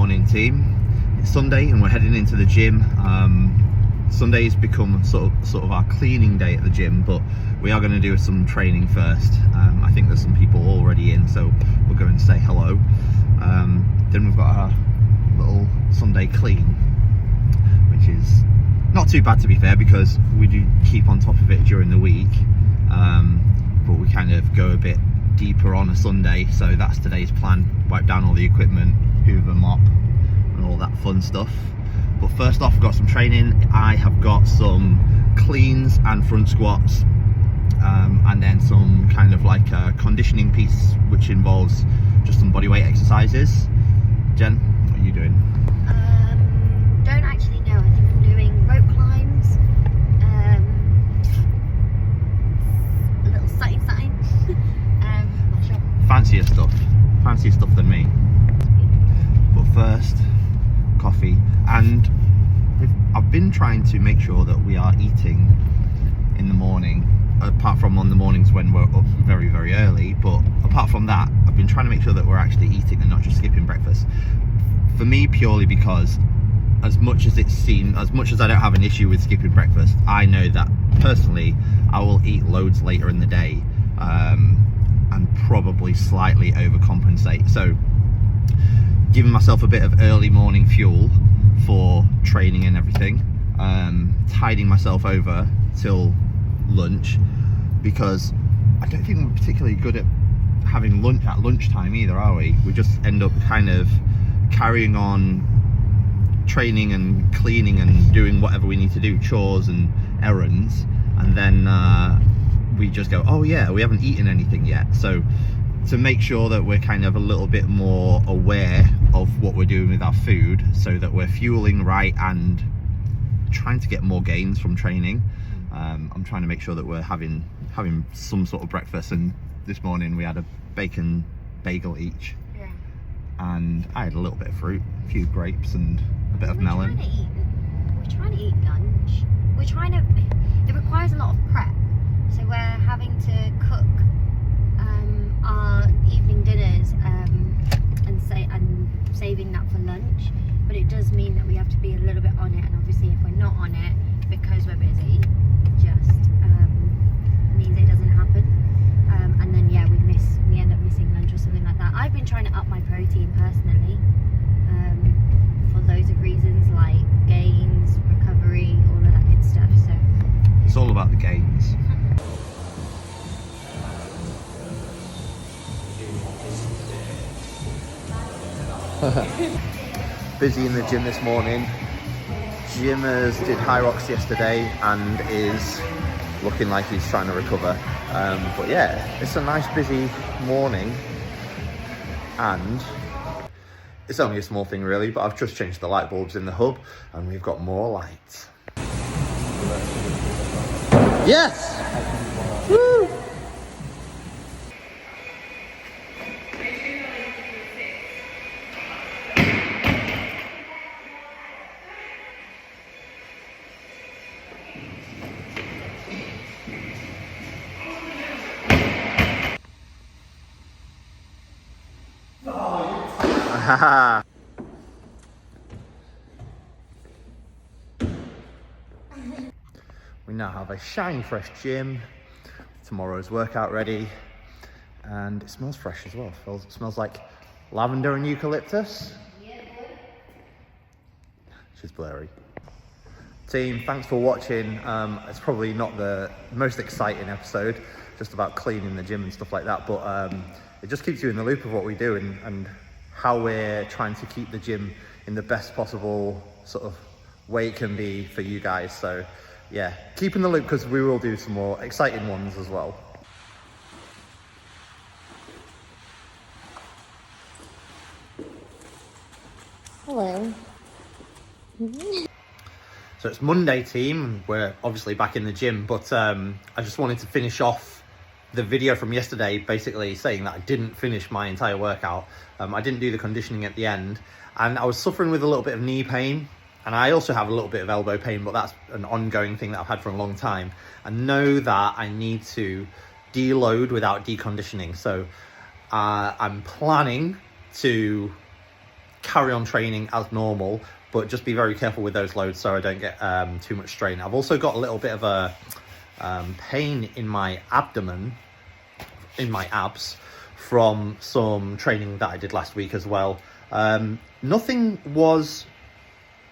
Morning team. It's Sunday and we're heading into the gym. Sunday's become sort of our cleaning day at the gym, but we are going to do some training first. I think there's some people already in, so we'll go and say hello. Then we've got our little Sunday clean, which is not too bad to be fair, because we do keep on top of it during the week, but we kind of go a bit deeper on a Sunday, so that's today's plan. Wipe down all the equipment, hoover, mop and all that fun stuff. But first off, we've got some training. I have got some cleans and front squats, and then some kind of like a conditioning piece which involves just some bodyweight exercises. Jen, what are you doing? Don't actually know. I think I'm doing rope climbs, a little something. Not sure. Fancier stuff than me. But first, coffee. And I've been trying to make sure that we are eating in the morning, apart from on the mornings when we're up very, very early. But apart from that, I've been trying to make sure that we're actually eating and not just skipping breakfast. For me, purely because as much as I don't have an issue with skipping breakfast, I know that personally I will eat loads later in the day, and probably slightly overcompensate. So giving myself a bit of early morning fuel for training and everything, tiding myself over till lunch, because I don't think we're particularly good at having lunch at lunchtime either, are we? We just end up kind of carrying on training and cleaning and doing whatever we need to do, chores and errands, and then we just go, oh yeah, we haven't eaten anything yet. So to make sure that we're kind of a little bit more aware of what we're doing with our food, so that we're fueling right and trying to get more gains from training, I'm trying to make sure that we're having some sort of breakfast. And this morning we had a bacon bagel each, Yeah. and I had a little bit of fruit, a few grapes and a bit of melon. We're trying to eat lunch. It requires a lot of prep, so we're having to cook our evening dinners, and saving that for lunch. But it does mean that we have to be a little bit on it, and obviously if we're not on it because we're busy, just means it doesn't happen. And then yeah, we end up missing lunch or something like that. I've been trying to up my protein personally, for loads of reasons, like gains, recovery, all of that good stuff. So It's all about the gains. Busy in the gym this morning. Jimmers did high rocks yesterday and is looking like he's trying to recover. But yeah, it's a nice busy morning, and it's only a small thing really, but I've just changed the light bulbs in the hub and we've got more lights. Yes! Woo! We now have a shiny fresh gym, tomorrow's workout ready, and it smells fresh as well. It smells like lavender and eucalyptus. yeah. She's blurry. Team, thanks for watching. It's probably not the most exciting episode, just about cleaning the gym and stuff like that, but it just keeps you in the loop of what we do and how we're trying to keep the gym in the best possible sort of way it can be for you guys. So yeah, keep in the loop, because we will do some more exciting ones as well. Hello. So it's Monday, team. We're obviously back in the gym, but I just wanted to finish off the video from yesterday, basically saying that I didn't finish my entire workout. I didn't do the conditioning at the end, and I was suffering with a little bit of knee pain, and I also have a little bit of elbow pain, but that's an ongoing thing that I've had for a long time. I know that I need to deload without deconditioning, so I'm planning to carry on training as normal, but just be very careful with those loads so I don't get too much strain. I've also got a little bit of a pain in my abdomen, in my abs, from some training that I did last week as well. Nothing was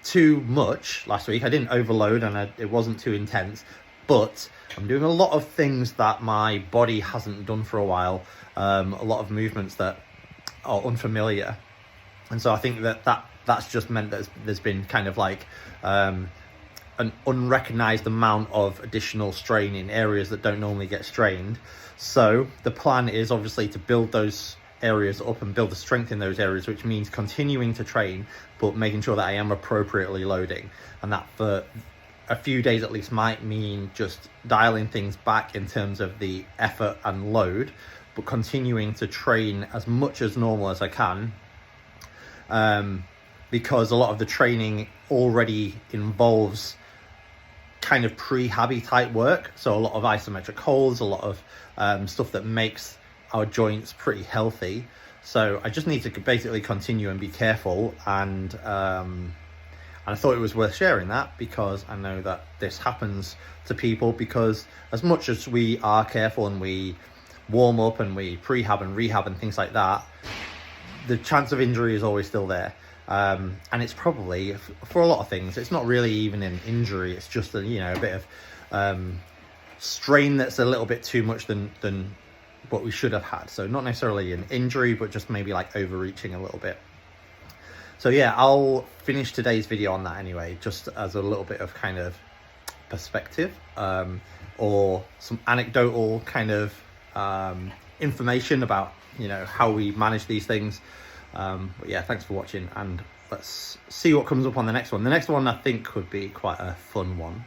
too much last week. I didn't overload and it wasn't too intense, but I'm doing a lot of things that my body hasn't done for a while, a lot of movements that are unfamiliar, and so I think that's just meant that there's been kind of like an unrecognized amount of additional strain in areas that don't normally get strained. So the plan is obviously to build those areas up and build the strength in those areas, which means continuing to train but making sure that I am appropriately loading, and that for a few days at least might mean just dialing things back in terms of the effort and load, but continuing to train as much as normal as I can, because a lot of the training already involves kind of pre-habby type work, so a lot of isometric holds, a lot of stuff that makes our joints pretty healthy. So I just need to basically continue and be careful, and I thought it was worth sharing that because I know that this happens to people, because as much as we are careful and we warm up and we prehab and rehab and things like that, the chance of injury is always still there. And it's probably, for a lot of things, it's not really even an injury, it's just a bit of strain that's a little bit too much than what we should have had. So not necessarily an injury, but just maybe like overreaching a little bit. So yeah, I'll finish today's video on that anyway, just as a little bit of kind of perspective, or some anecdotal kind of information about how we manage these things. But yeah, thanks for watching, and let's see what comes up on the next one. The next one I think could be quite a fun one.